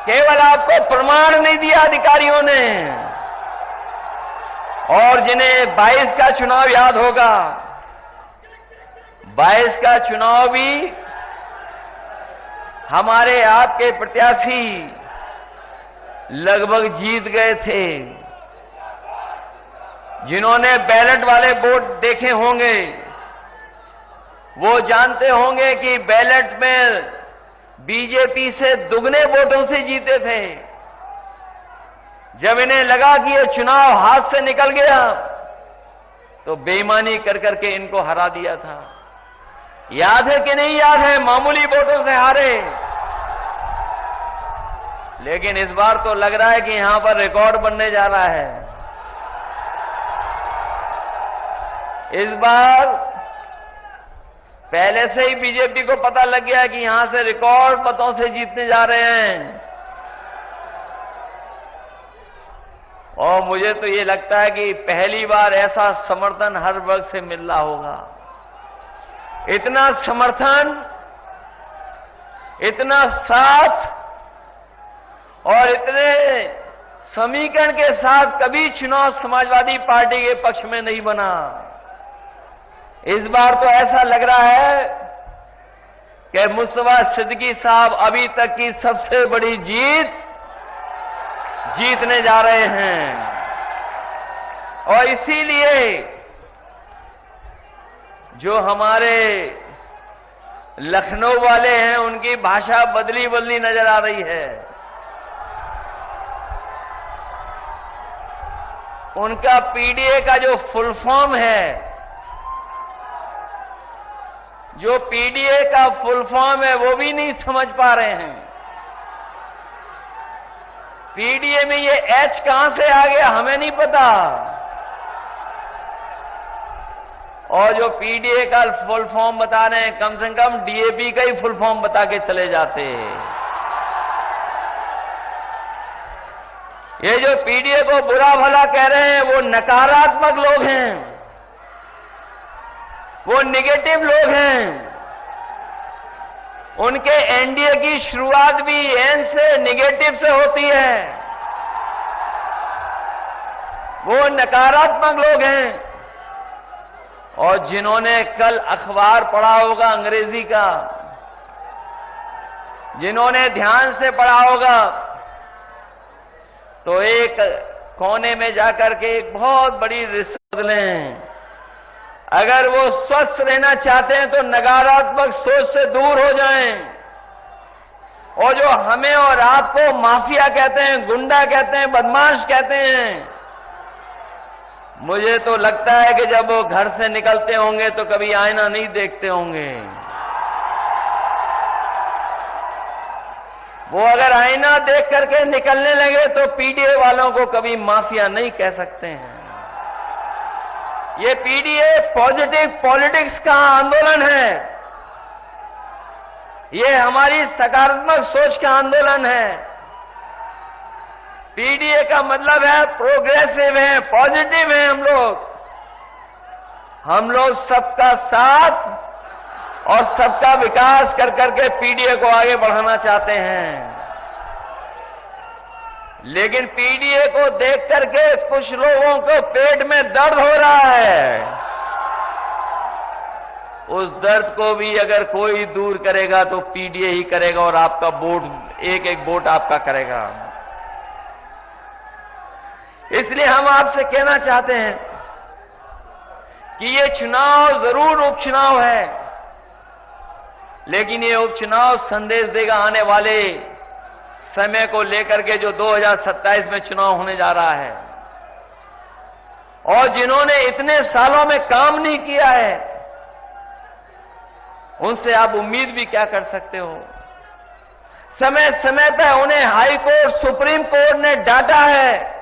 केवल आपको प्रमाण नहीं दिया अधिकारियों ने। और जिन्हें 22 का चुनाव याद होगा, 22 का चुनाव भी हमारे आपके प्रत्याशी लगभग जीत गए थे। जिन्होंने बैलेट वाले वोट देखे होंगे वो जानते होंगे कि बैलेट में बीजेपी से दुगने वोटों से जीते थे। जब इन्हें लगा कि ये चुनाव हाथ से निकल गया तो बेईमानी कर करके इनको हरा दिया था। याद है कि नहीं याद है? मामूली वोटों से हारे। लेकिन इस बार तो लग रहा है कि यहां पर रिकॉर्ड बनने जा रहा है। इस बार पहले से ही बीजेपी को पता लग गया कि यहां से रिकॉर्ड मतों से जीतने जा रहे हैं। और मुझे तो ये लगता है कि पहली बार ऐसा समर्थन हर वर्ग से मिल रहा होगा। इतना समर्थन, इतना साथ और इतने समीकरण के साथ कभी चुनाव समाजवादी पार्टी के पक्ष में नहीं बना। इस बार तो ऐसा लग रहा है कि मुस्तफा सिद्दीकी साहब अभी तक की सबसे बड़ी जीत जीतने जा रहे हैं। और इसीलिए जो हमारे लखनऊ वाले हैं उनकी भाषा बदली बदली नजर आ रही है। उनका पीडीए का जो फुल फॉर्म है, जो पीडीए का फुल फॉर्म है वो भी नहीं समझ पा रहे हैं। पीडीए में ये एच कहां से आ गया हमें नहीं पता। और जो पीडीए का फुल फॉर्म बता रहे हैं, कम से कम डीएपी का ही फुल फॉर्म बता के चले जाते। ये जो पीडीए को बुरा भला कह रहे हैं वो नकारात्मक लोग हैं, वो निगेटिव लोग हैं। उनके एनडीए की शुरुआत भी एन से निगेटिव से होती है। वो नकारात्मक लोग हैं। और जिन्होंने कल अखबार पढ़ा होगा अंग्रेजी का, जिन्होंने ध्यान से पढ़ा होगा, तो एक कोने में जाकर के एक बहुत बड़ी रिसर्च लें। अगर वो स्वस्थ रहना चाहते हैं तो नकारात्मक सोच से दूर हो जाएं। और जो हमें और आपको माफिया कहते हैं, गुंडा कहते हैं, बदमाश कहते हैं, मुझे तो लगता है कि जब वो घर से निकलते होंगे तो कभी आईना नहीं देखते होंगे। वो अगर आईना देख करके निकलने लगे तो पीडीए वालों को कभी माफिया नहीं कह सकते हैं। ये पीडीए पॉजिटिव पॉलिटिक्स का आंदोलन है। ये हमारी सकारात्मक सोच का आंदोलन है। पीडीए का मतलब है प्रोग्रेसिव है, पॉजिटिव है। हम लोग सबका साथ और सबका विकास कर करके पीडीए को आगे बढ़ाना चाहते हैं। लेकिन पीडीए को देख करके कुछ लोगों को पेट में दर्द हो रहा है। उस दर्द को भी अगर कोई दूर करेगा तो पीडीए ही करेगा और आपका वोट, एक एक वोट आपका करेगा। इसलिए हम आपसे कहना चाहते हैं कि ये चुनाव जरूर उपचुनाव है, लेकिन ये उपचुनाव संदेश देगा आने वाले समय को लेकर के जो 2027 में चुनाव होने जा रहा है। और जिन्होंने इतने सालों में काम नहीं किया है उनसे आप उम्मीद भी क्या कर सकते हो। समय समय पर उन्हें हाई कोर्ट, सुप्रीम कोर्ट ने डांटा है।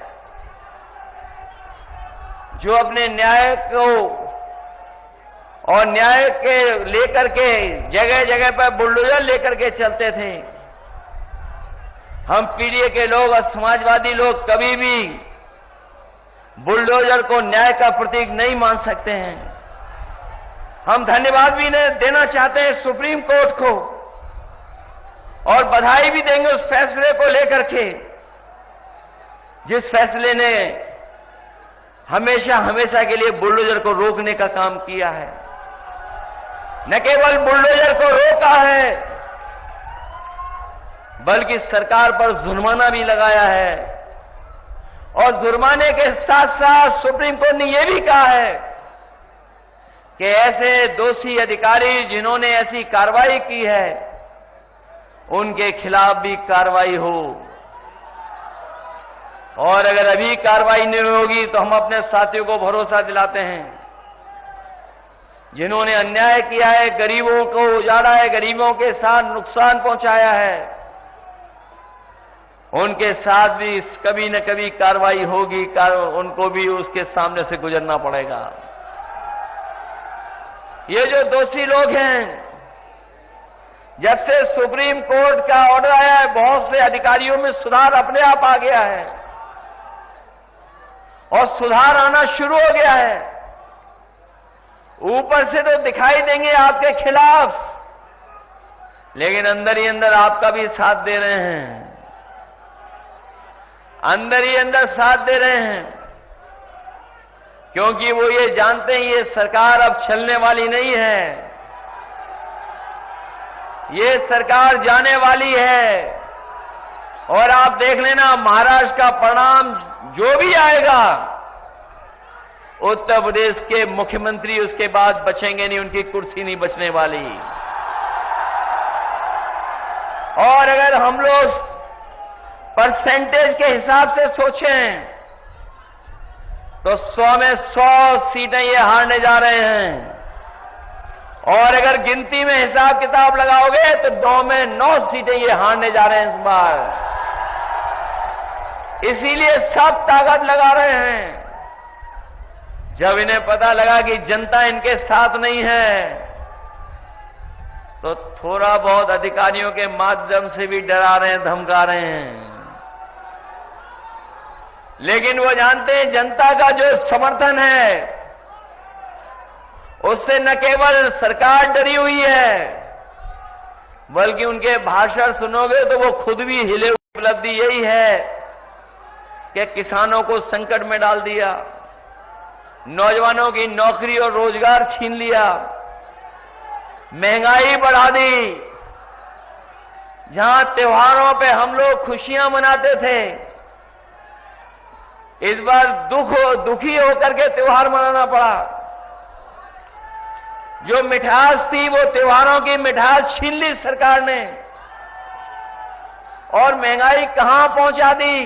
जो अपने न्याय को और न्याय के लेकर के जगह जगह पर बुलडोजर लेकर के चलते थे। हम पीडीए के लोग और समाजवादी लोग कभी भी बुलडोजर को न्याय का प्रतीक नहीं मान सकते हैं। हम धन्यवाद भी देना चाहते हैं सुप्रीम कोर्ट को और बधाई भी देंगे उस फैसले को लेकर के जिस फैसले ने हमेशा हमेशा के लिए बुलडोजर को रोकने का काम किया है। न केवल बुलडोजर को रोका है बल्कि सरकार पर जुर्माना भी लगाया है और जुर्माने के साथ साथ सुप्रीम कोर्ट ने यह भी कहा है कि ऐसे दोषी अधिकारी जिन्होंने ऐसी कार्रवाई की है उनके खिलाफ भी कार्रवाई हो और अगर अभी कार्रवाई नहीं होगी तो हम अपने साथियों को भरोसा दिलाते हैं जिन्होंने अन्याय किया है, गरीबों को उजाड़ा है, गरीबों के साथ नुकसान पहुंचाया है, उनके साथ भी कभी न कभी कार्रवाई होगी, उनको भी उसके सामने से गुजरना पड़ेगा। ये जो दोषी लोग हैं, जब से सुप्रीम कोर्ट का ऑर्डर आया है बहुत से अधिकारियों में सुधार अपने आप आ गया है और सुधार आना शुरू हो गया है। ऊपर से तो दिखाई देंगे आपके खिलाफ, लेकिन अंदर ही अंदर आपका भी साथ दे रहे हैं, अंदर ही अंदर साथ दे रहे हैं, क्योंकि वो ये जानते हैं ये सरकार अब चलने वाली नहीं है, ये सरकार जाने वाली है। और आप देख लेना महाराष्ट्र का परिणाम जो भी आएगा, उत्तर प्रदेश के मुख्यमंत्री उसके बाद बचेंगे नहीं, उनकी कुर्सी नहीं बचने वाली। और अगर हम लोग परसेंटेज के हिसाब से सोचें तो 100 में 100 सीटें ये हारने जा रहे हैं और अगर गिनती में हिसाब किताब लगाओगे तो 9 में 9 सीटें ये हारने जा रहे हैं इस बार। इसीलिए सब ताकत लगा रहे हैं। जब इन्हें पता लगा कि जनता इनके साथ नहीं है तो थोड़ा बहुत अधिकारियों के माध्यम से भी डरा रहे हैं, धमका रहे हैं, लेकिन वो जानते हैं जनता का जो समर्थन है उससे न केवल सरकार डरी हुई है बल्कि उनके भाषण सुनोगे तो वो खुद भी हिले। उपलब्धि यही है कि किसानों को संकट में डाल दिया, नौजवानों की नौकरी और रोजगार छीन लिया, महंगाई बढ़ा दी। जहां त्योहारों पे हम लोग खुशियां मनाते थे, इस बार दुखी होकर के त्योहार मनाना पड़ा। जो मिठास थी वो त्योहारों की मिठास छीन ली सरकार ने और महंगाई कहां पहुंचा दी।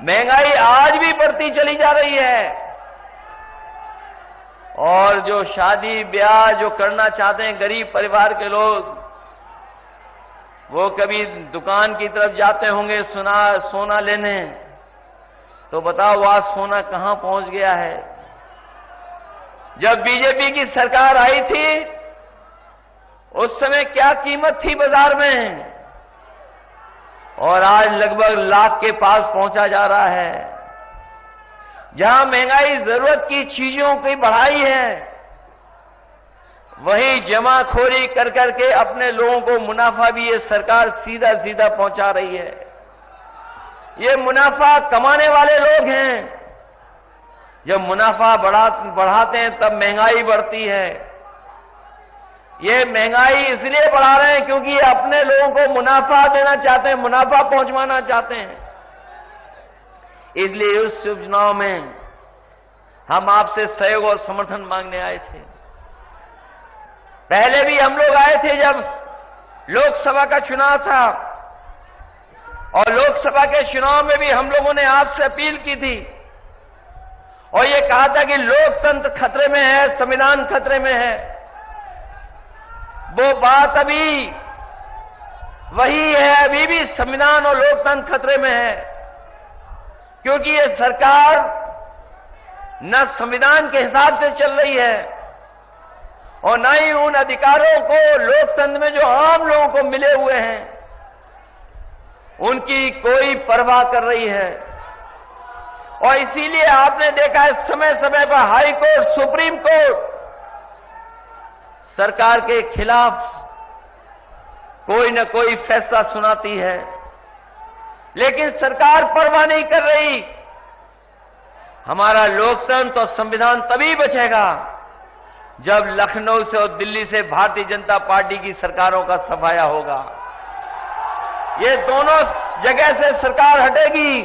महंगाई आज भी बढ़ती चली जा रही है और जो शादी ब्याह जो करना चाहते हैं गरीब परिवार के लोग, वो कभी दुकान की तरफ जाते होंगे सोना लेने, तो बताओ आज सोना कहां पहुंच गया है। जब बीजेपी की सरकार आई थी उस समय क्या कीमत थी बाजार में और आज लगभग लाख के पास पहुंचा जा रहा है। जहां महंगाई जरूरत की चीजों की बढ़ाई है वहीं जमाखोरी कर करके अपने लोगों को मुनाफा भी ये सरकार सीधा सीधा पहुंचा रही है। ये मुनाफा कमाने वाले लोग हैं। जब मुनाफा बढ़ाते हैं तब महंगाई बढ़ती है। ये महंगाई इसलिए बढ़ा रहे हैं क्योंकि ये अपने लोगों को मुनाफा देना चाहते हैं, मुनाफा पहुंचवाना चाहते हैं। इसलिए उस चुनाव में हम आपसे सहयोग और समर्थन मांगने आए थे। पहले भी हम लोग आए थे जब लोकसभा का चुनाव था और लोकसभा के चुनाव में भी हम लोगों ने आपसे अपील की थी और ये कहा था कि लोकतंत्र खतरे में है, संविधान खतरे में है। वो बात अभी वही है, अभी भी संविधान और लोकतंत्र खतरे में है, क्योंकि ये सरकार न संविधान के हिसाब से चल रही है और न ही उन अधिकारों को लोकतंत्र में जो आम लोगों को मिले हुए हैं उनकी कोई परवाह कर रही है। और इसीलिए आपने देखा है समय समय पर हाई कोर्ट, सुप्रीम कोर्ट सरकार के खिलाफ कोई न कोई फैसला सुनाती है, लेकिन सरकार परवाह नहीं कर रही। हमारा लोकतंत्र और संविधान तभी बचेगा जब लखनऊ से और दिल्ली से भारतीय जनता पार्टी की सरकारों का सफाया होगा। ये दोनों जगह से सरकार हटेगी,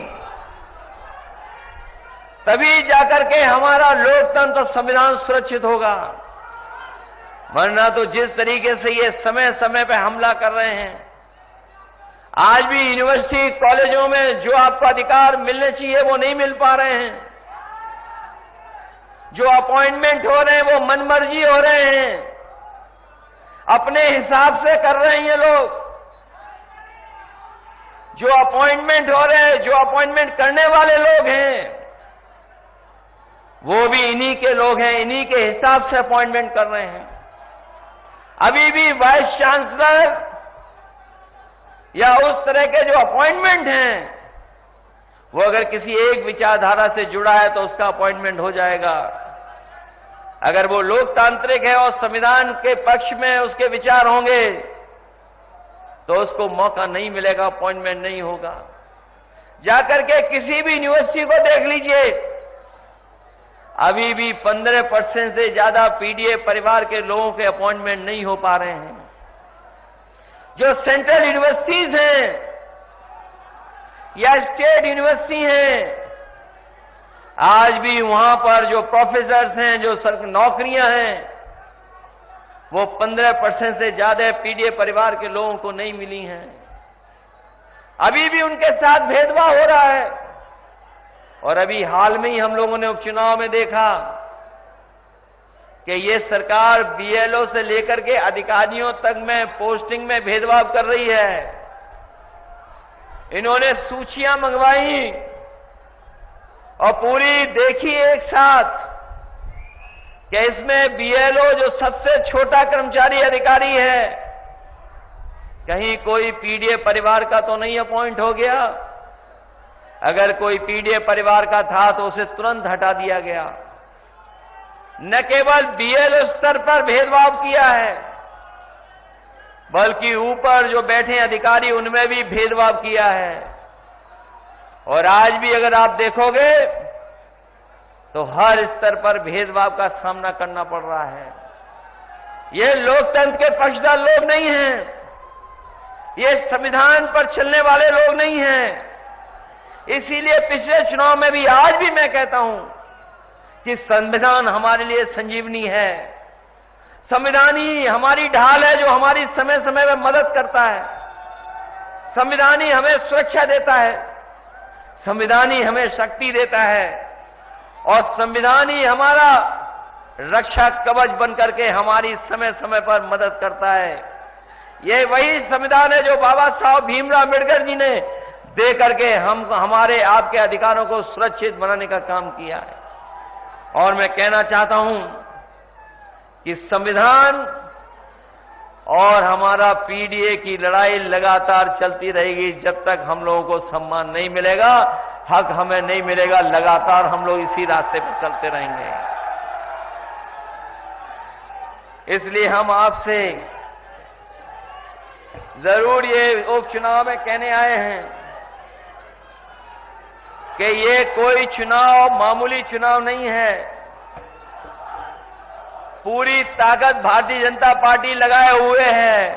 तभी जाकर के हमारा लोकतंत्र और संविधान सुरक्षित होगा। वरना तो जिस तरीके से ये समय समय पे हमला कर रहे हैं, आज भी यूनिवर्सिटी कॉलेजों में जो आपको अधिकार मिलने चाहिए वो नहीं मिल पा रहे हैं। जो अपॉइंटमेंट हो रहे हैं वो मनमर्जी हो रहे हैं, अपने हिसाब से कर रहे हैं ये लोग। जो अपॉइंटमेंट हो रहे हैं, जो अपॉइंटमेंट करने वाले लोग हैं, वो भी इन्हीं के लोग हैं, इन्हीं के हिसाब से अपॉइंटमेंट कर रहे हैं। अभी भी वाइस चांसलर या उस तरह के जो अपॉइंटमेंट हैं, वो अगर किसी एक विचारधारा से जुड़ा है तो उसका अपॉइंटमेंट हो जाएगा। अगर वो लोकतांत्रिक है और संविधान के पक्ष में उसके विचार होंगे तो उसको मौका नहीं मिलेगा, अपॉइंटमेंट नहीं होगा। जाकर के किसी भी यूनिवर्सिटी को देख लीजिए, अभी भी 15% से ज्यादा पीडीए परिवार के लोगों के अपॉइंटमेंट नहीं हो पा रहे हैं। जो सेंट्रल यूनिवर्सिटीज हैं या स्टेट यूनिवर्सिटी हैं, आज भी वहां पर जो प्रोफेसर्स हैं, जो नौकरियां हैं, वो 15% से ज्यादा पीडीए परिवार के लोगों को नहीं मिली हैं। अभी भी उनके साथ भेदभाव हो रहा है। और अभी हाल में ही हम लोगों ने उपचुनाव में देखा कि ये सरकार बीएलओ से लेकर के अधिकारियों तक में पोस्टिंग में भेदभाव कर रही है। इन्होंने सूचियां मंगवाई और पूरी देखी एक साथ कि इसमें बीएलओ जो सबसे छोटा कर्मचारी अधिकारी है, कहीं कोई पीडीए परिवार का तो नहीं अपॉइंट हो गया। अगर कोई पीडीए परिवार का था तो उसे तुरंत हटा दिया गया। न केवल बीएलओ स्तर पर भेदभाव किया है, बल्कि ऊपर जो बैठे अधिकारी उनमें भी भेदभाव किया है। और आज भी अगर आप देखोगे तो हर स्तर पर भेदभाव का सामना करना पड़ रहा है। ये लोकतंत्र के पक्षधर लोग नहीं हैं, ये संविधान पर चलने वाले लोग नहीं हैं। इसीलिए पिछले चुनाव में भी, आज भी मैं कहता हूं कि संविधान हमारे लिए संजीवनी है। संविधान ही हमारी ढाल है जो हमारी समय समय में मदद करता है। संविधान ही हमें सुरक्षा देता है, संविधान ही हमें शक्ति देता है, और संविधान ही हमारा रक्षा कवच बनकर के हमारी समय समय पर मदद करता है। ये वही संविधान है जो बाबा साहब भीमराव अम्बेडकर जी ने दे करके हमारे आपके अधिकारों को सुरक्षित बनाने का काम किया है। और मैं कहना चाहता हूं कि संविधान और हमारा पीडीए की लड़ाई लगातार चलती रहेगी जब तक हम लोगों को सम्मान नहीं मिलेगा, हक हमें नहीं मिलेगा। लगातार हम लोग इसी रास्ते पर चलते रहेंगे। इसलिए हम आपसे जरूर ये उपचुनाव में कहने आए हैं कि ये कोई चुनाव मामूली चुनाव नहीं है। पूरी ताकत भारतीय जनता पार्टी लगाए हुए है।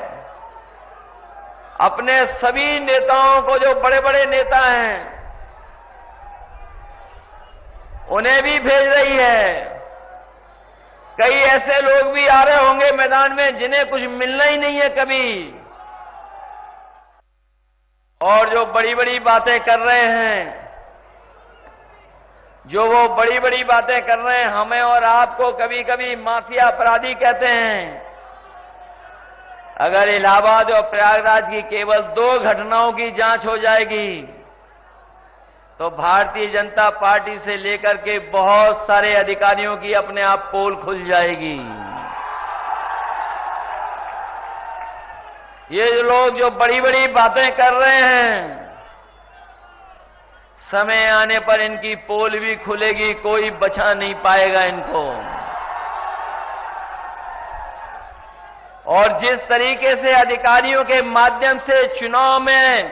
अपने सभी नेताओं को, जो बड़े बड़े नेता हैं, उन्हें भी भेज रही है। कई ऐसे लोग भी आ रहे होंगे मैदान में जिन्हें कुछ मिलना ही नहीं है कभी, और जो बड़ी बड़ी बातें कर रहे हैं, जो वो बड़ी बड़ी बातें कर रहे हैं, हमें और आपको कभी कभी माफिया अपराधी कहते हैं। अगर इलाहाबाद और प्रयागराज की केवल 2 घटनाओं की जांच हो जाएगी तो भारतीय जनता पार्टी से लेकर के बहुत सारे अधिकारियों की अपने आप पोल खुल जाएगी। ये जो लोग जो बड़ी बड़ी बातें कर रहे हैं, समय आने पर इनकी पोल भी खुलेगी, कोई बचा नहीं पाएगा इनको। और जिस तरीके से अधिकारियों के माध्यम से चुनाव में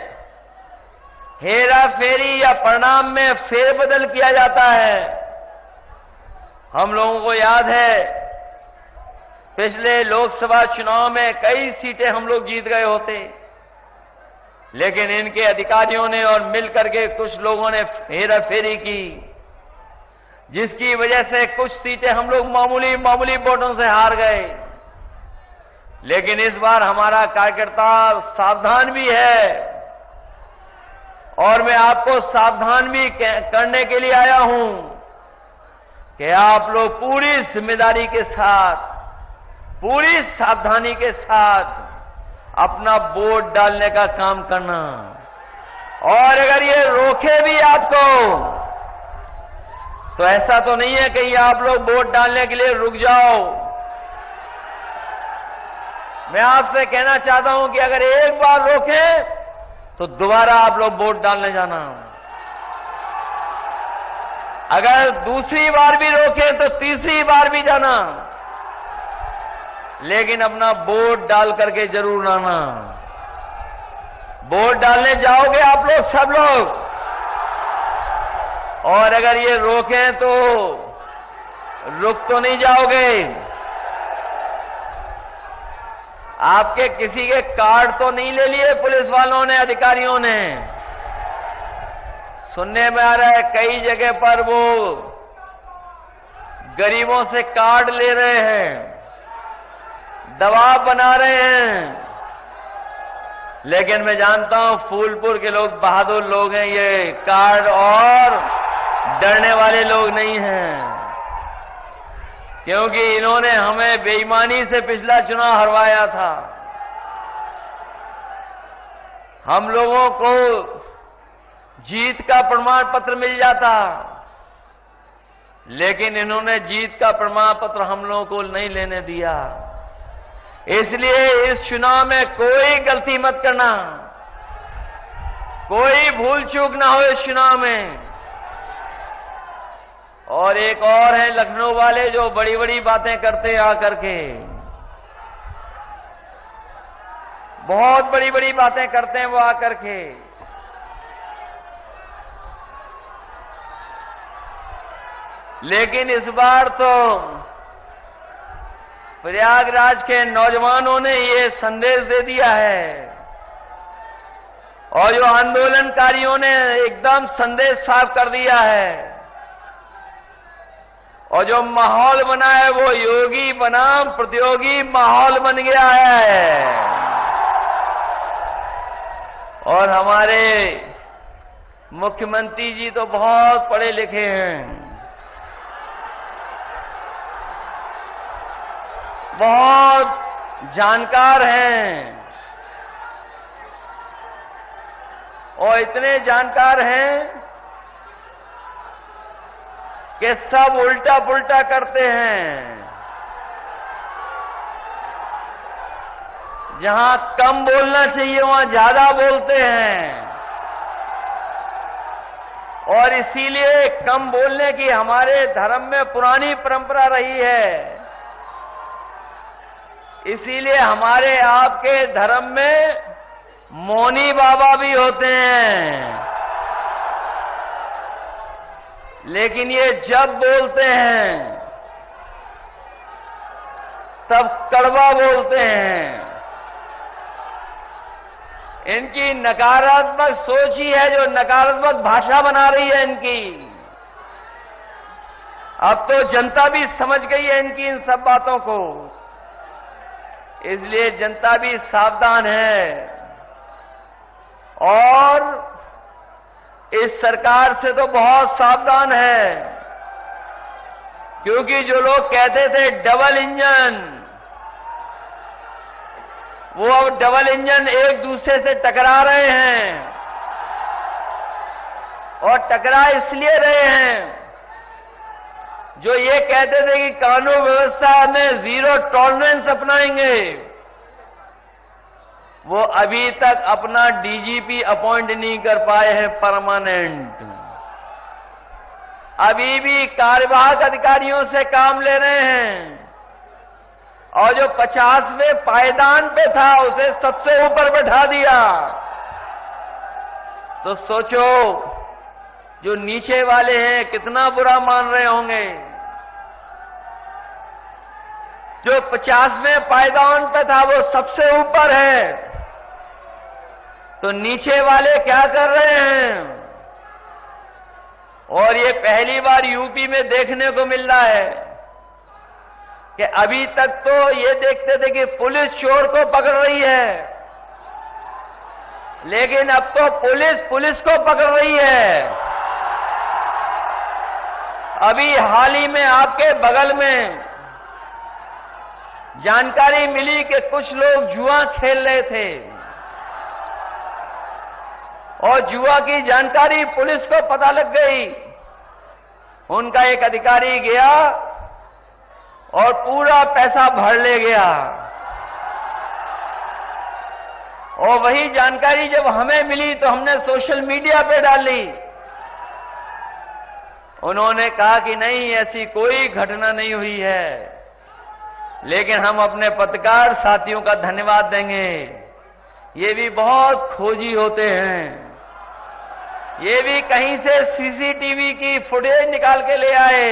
हेरा फेरी या परिणाम में फेरबदल किया जाता है, हम लोगों को याद है पिछले लोकसभा चुनाव में कई सीटें हम लोग जीत गए होते, लेकिन इनके अधिकारियों ने और मिलकर के कुछ लोगों ने हेरा फेरी की, जिसकी वजह से कुछ सीटें हम लोग मामूली वोटों से हार गए। लेकिन इस बार हमारा कार्यकर्ता सावधान भी है और मैं आपको सावधान भी करने के लिए आया हूं कि आप लोग पूरी जिम्मेदारी के साथ, पूरी सावधानी के साथ अपना वोट डालने का काम करना। और अगर ये रोके भी आपको तो ऐसा तो नहीं है कि आप लोग वोट डालने के लिए रुक जाओ। मैं आपसे कहना चाहता हूं कि अगर एक बार रोके तो दोबारा आप लोग वोट डालने जाना, अगर दूसरी बार भी रोके तो तीसरी बार भी जाना, लेकिन अपना वोट डाल करके जरूर आना। वोट डालने जाओगे आप लोग, सब लोग, और अगर ये रोकें तो रुक तो नहीं जाओगे। आपके किसी के कार्ड तो नहीं ले लिए पुलिस वालों ने, अधिकारियों ने? सुनने में आ रहा है कई जगह पर वो गरीबों से कार्ड ले रहे हैं, दबाव बना रहे हैं। लेकिन मैं जानता हूं फूलपुर के लोग बहादुर लोग हैं, ये कार्ड और डरने वाले लोग नहीं हैं, क्योंकि इन्होंने हमें बेईमानी से पिछला चुनाव हरवाया था। हम लोगों को जीत का प्रमाण पत्र मिल जाता, लेकिन इन्होंने जीत का प्रमाण पत्र हम लोगों को नहीं लेने दिया। इसलिए इस चुनाव में कोई गलती मत करना, कोई भूल चूक ना हो इस चुनाव में। और एक और है लखनऊ वाले जो बड़ी बड़ी बातें करते हैं आकर के, बहुत बड़ी बड़ी बातें करते हैं वो आकर के। लेकिन इस बार तो प्रयागराज के नौजवानों ने ये संदेश दे दिया है और जो आंदोलनकारियों ने एकदम संदेश साफ कर दिया है, और जो माहौल बना है वो योगी बनाम प्रतियोगी माहौल बन गया है। और हमारे मुख्यमंत्री जी तो बहुत पढ़े लिखे हैं, बहुत जानकार हैं, और इतने जानकार हैं कि सब उल्टा पुल्टा करते हैं। जहां कम बोलना चाहिए वहां ज्यादा बोलते हैं, और इसीलिए कम बोलने की हमारे धर्म में पुरानी परंपरा रही है। इसीलिए हमारे आपके धर्म में मौनी बाबा भी होते हैं, लेकिन ये जब बोलते हैं तब कड़वा बोलते हैं। इनकी नकारात्मक सोच ही है जो नकारात्मक भाषा बना रही है इनकी। अब तो जनता भी समझ गई है इनकी इन सब बातों को, इसलिए जनता भी सावधान है। और इस सरकार से तो बहुत सावधान है, क्योंकि जो लोग कहते थे डबल इंजन, वो अब डबल इंजन एक दूसरे से टकरा रहे हैं, और टकरा इसलिए रहे हैं जो ये कहते थे कि कानून व्यवस्था में जीरो टॉलरेंस अपनाएंगे, वो अभी तक अपना डीजीपी अपॉइंट नहीं कर पाए हैं परमानेंट। अभी भी कार्यवाहक अधिकारियों से काम ले रहे हैं, और जो 50वें पायदान पे था उसे सबसे ऊपर बैठा दिया। तो सोचो जो नीचे वाले हैं कितना बुरा मान रहे होंगे। जो 50वें पायदान पे था वो सबसे ऊपर है, तो नीचे वाले क्या कर रहे हैं? और ये पहली बार यूपी में देखने को मिल रहा है कि अभी तक तो ये देखते थे कि पुलिस चोर को पकड़ रही है, लेकिन अब तो पुलिस को पकड़ रही है। अभी हाल ही में आपके बगल में जानकारी मिली कि कुछ लोग जुआ खेल रहे थे और जुआ की जानकारी पुलिस को पता लग गई। उनका एक अधिकारी गया और पूरा पैसा भर ले गया, और वही जानकारी जब हमें मिली तो हमने सोशल मीडिया पे डाली। उन्होंने कहा कि नहीं, ऐसी कोई घटना नहीं हुई है, लेकिन हम अपने पत्रकार साथियों का धन्यवाद देंगे। ये भी बहुत खोजी होते हैं, ये भी कहीं से सीसीटीवी की फुटेज निकाल के ले आए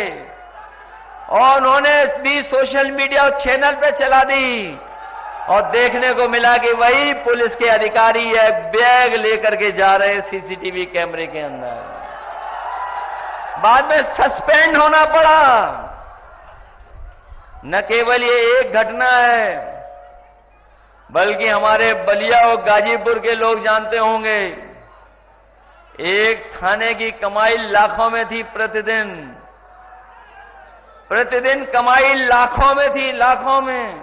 और उन्होंने भी सोशल मीडिया चैनल पे चला दी, और देखने को मिला कि वही पुलिस के अधिकारी है, बैग लेकर के जा रहे सीसीटीवी कैमरे के अंदर। बाद में सस्पेंड होना पड़ा। न केवल ये एक घटना है, बल्कि हमारे बलिया और गाजीपुर के लोग जानते होंगे, एक थाने की कमाई लाखों में थी प्रतिदिन कमाई लाखों में थी, लाखों में।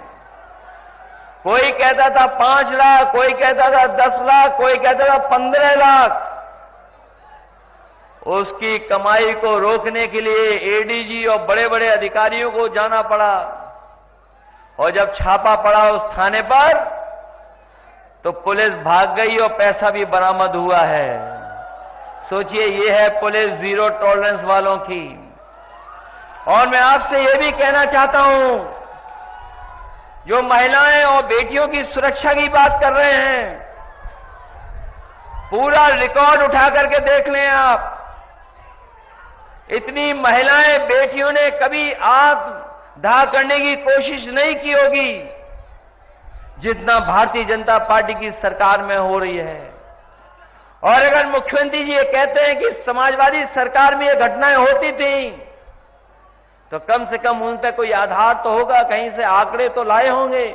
कोई कहता था 5 लाख, कोई कहता था 10 लाख, कोई कहता था 15 लाख। उसकी कमाई को रोकने के लिए एडीजी और बड़े बड़े अधिकारियों को जाना पड़ा, और जब छापा पड़ा उस थाने पर तो पुलिस भाग गई और पैसा भी बरामद हुआ है। सोचिए, ये है पुलिस जीरो टॉलरेंस वालों की। और मैं आपसे ये भी कहना चाहता हूं, जो महिलाएं और बेटियों की सुरक्षा की बात कर रहे हैं, पूरा रिकॉर्ड उठा करके देख लें आप। इतनी महिलाएं बेटियों ने कभी आत्मदाह करने की कोशिश नहीं की होगी जितना भारतीय जनता पार्टी की सरकार में हो रही है। और अगर मुख्यमंत्री जी ये कहते हैं कि समाजवादी सरकार में ये घटनाएं होती थी, तो कम से कम उन पर कोई आधार तो होगा, कहीं से आंकड़े तो लाए होंगे।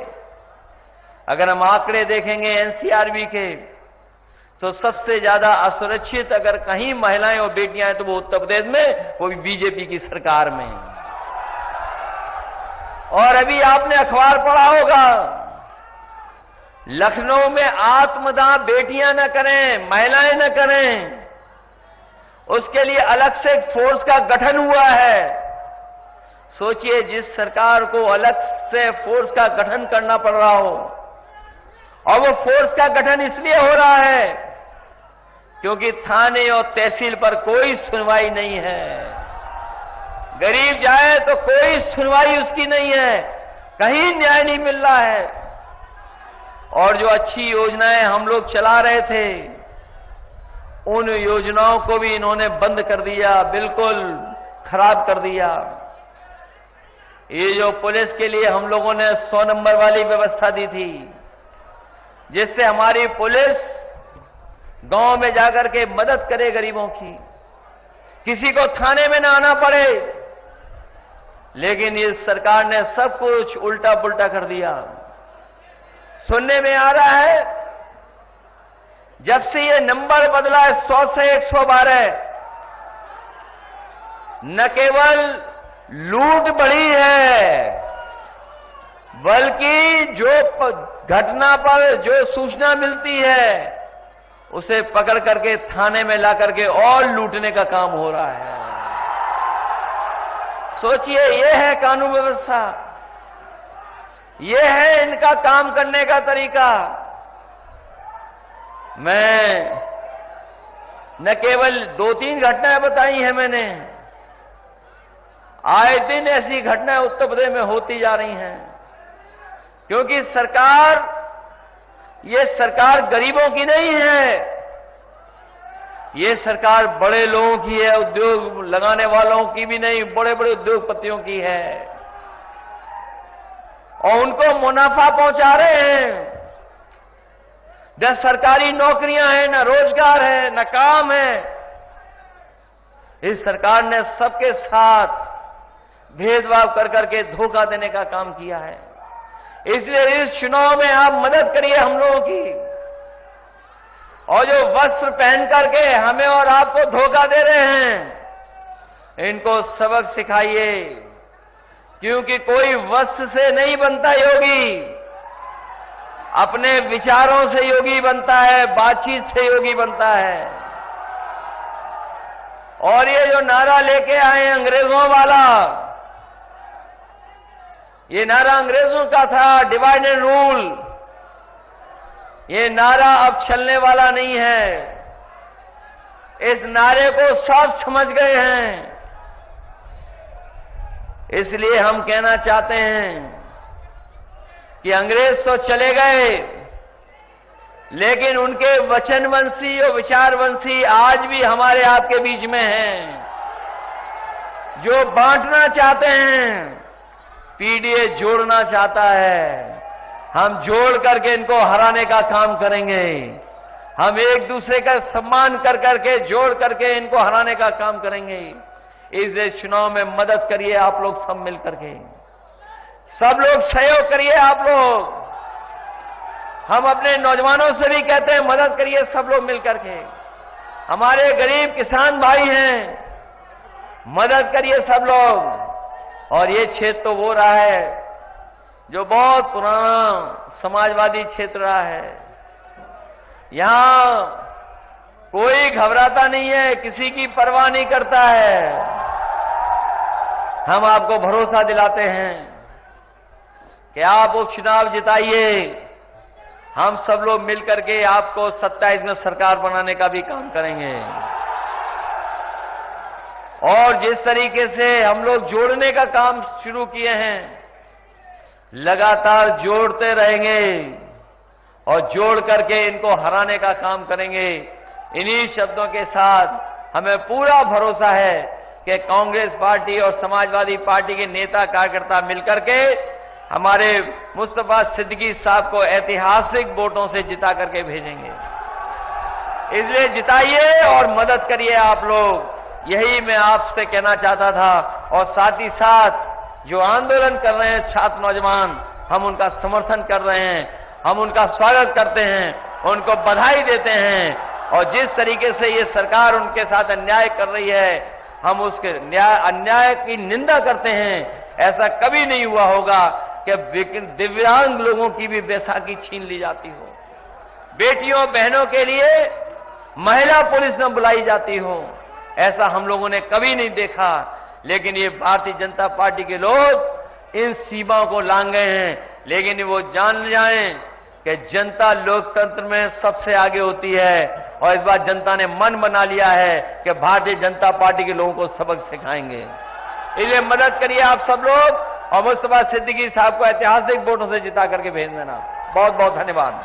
अगर हम आंकड़े देखेंगे एनसीआरबी के, तो सबसे ज्यादा असुरक्षित अगर कहीं महिलाएं और बेटियां हैं तो वो उत्तर प्रदेश में, वो भी बीजेपी की सरकार में। और अभी आपने अखबार पढ़ा होगा, लखनऊ में आत्मदाह बेटियां न करें, महिलाएं न करें, उसके लिए अलग से एक फोर्स का गठन हुआ है। सोचिए, जिस सरकार को अलग से फोर्स का गठन करना पड़ रहा हो, और वो फोर्स का गठन इसलिए हो रहा है क्योंकि थाने और तहसील पर कोई सुनवाई नहीं है। गरीब जाए तो कोई सुनवाई उसकी नहीं है, कहीं न्याय नहीं मिल रहा है। और जो अच्छी योजनाएं हम लोग चला रहे थे, उन योजनाओं को भी इन्होंने बंद कर दिया, बिल्कुल खराब कर दिया। ये जो पुलिस के लिए हम लोगों ने 100 नंबर वाली व्यवस्था दी थी, जिससे हमारी पुलिस गांव में जाकर के मदद करे गरीबों की, किसी को थाने में ना आना पड़े, लेकिन इस सरकार ने सब कुछ उल्टा पुल्टा कर दिया। सुनने में आ रहा है, जब से ये नंबर बदला है 100 से 112, न केवल लूट बढ़ी है, बल्कि जो घटना पर जो सूचना मिलती है उसे पकड़ करके थाने में ला करके और लूटने का काम हो रहा है। सोचिए, ये है कानून व्यवस्था, ये है इनका काम करने का तरीका। मैं न केवल 2-3 घटनाएं बताई हैं मैंने, आए दिन ऐसी घटनाएं उत्तर प्रदेश में होती जा रही हैं। क्योंकि ये सरकार गरीबों की नहीं है, ये सरकार बड़े लोगों की है, उद्योग लगाने वालों की भी नहीं, बड़े बड़े उद्योगपतियों की है। और उनको मुनाफा पहुंचा रहे हैं। न सरकारी नौकरियां हैं, न रोजगार है, न काम है। इस सरकार ने सबके साथ भेदभाव कर करके धोखा देने का काम किया है। इसलिए इस चुनाव में आप मदद करिए हम लोगों की, और जो वस्त्र पहन करके हमें और आपको धोखा दे रहे हैं, इनको सबक सिखाइए। क्योंकि कोई वस्त्र से नहीं बनता योगी, अपने विचारों से योगी बनता है, बातचीत से योगी बनता है। और ये जो नारा लेके आए अंग्रेजों वाला, ये नारा अंग्रेजों का था, डिवाइड एंड रूल। ये नारा अब चलने वाला नहीं है। इस नारे को सब समझ गए हैं। इसलिए हम कहना चाहते हैं कि अंग्रेज तो चले गए, लेकिन उनके वचनवंशी और विचारवंशी आज भी हमारे आपके बीच में हैं, जो बांटना चाहते हैं। पीडीए जोड़ना चाहता है, हम जोड़ करके इनको हराने का काम करेंगे। हम एक दूसरे का सम्मान कर करके, जोड़ करके इनको हराने का काम करेंगे। इस चुनाव में मदद करिए आप लोग सब मिल करके, सब लोग सहयोग करिए आप लोग। हम अपने नौजवानों से भी कहते हैं मदद करिए सब लोग मिल करके। हमारे गरीब किसान भाई हैं, मदद करिए सब लोग। और ये क्षेत्र तो वो रहा है जो बहुत पुराना समाजवादी क्षेत्र रहा है। यहां कोई घबराता नहीं है, किसी की परवाह नहीं करता है। हम आपको भरोसा दिलाते हैं कि आप उपचुनाव जिताइए। हम सब लोग मिलकर के आपको 27 में सरकार बनाने का भी काम करेंगे। और जिस तरीके से हम लोग जोड़ने का काम शुरू किए हैं, लगातार जोड़ते रहेंगे और जोड़ करके इनको हराने का काम करेंगे। इन्हीं शब्दों के साथ हमें पूरा भरोसा है कि कांग्रेस पार्टी और समाजवादी पार्टी के नेता कार्यकर्ता मिलकर के हमारे मुस्तफा सिद्दीकी साहब को ऐतिहासिक वोटों से जिता करके भेजेंगे। इसलिए जिताइए और मदद करिए आप लोग, यही मैं आपसे कहना चाहता था। और साथ ही साथ जो आंदोलन कर रहे हैं छात्र नौजवान, हम उनका समर्थन कर रहे हैं, हम उनका स्वागत करते हैं, उनको बधाई देते हैं। और जिस तरीके से ये सरकार उनके साथ अन्याय कर रही है, हम उसके अन्याय की निंदा करते हैं। ऐसा कभी नहीं हुआ होगा कि दिव्यांग लोगों की भी बैसाखी छीन ली जाती हो, बेटियों बहनों के लिए महिला पुलिस न बुलाई जाती हो। ऐसा हम लोगों ने कभी नहीं देखा। लेकिन ये भारतीय जनता पार्टी के लोग इन सीमाओं को लांघ गए हैं। लेकिन वो जान जाएं कि जनता लोकतंत्र में सबसे आगे होती है। और इस बार जनता ने मन बना लिया है कि भारतीय जनता पार्टी के लोगों को सबक सिखाएंगे। इसलिए मदद करिए आप सब लोग, और मुस्तफा सिद्दीकी साहब को ऐतिहासिक वोटों से जिता करके भेज देना। बहुत बहुत धन्यवाद।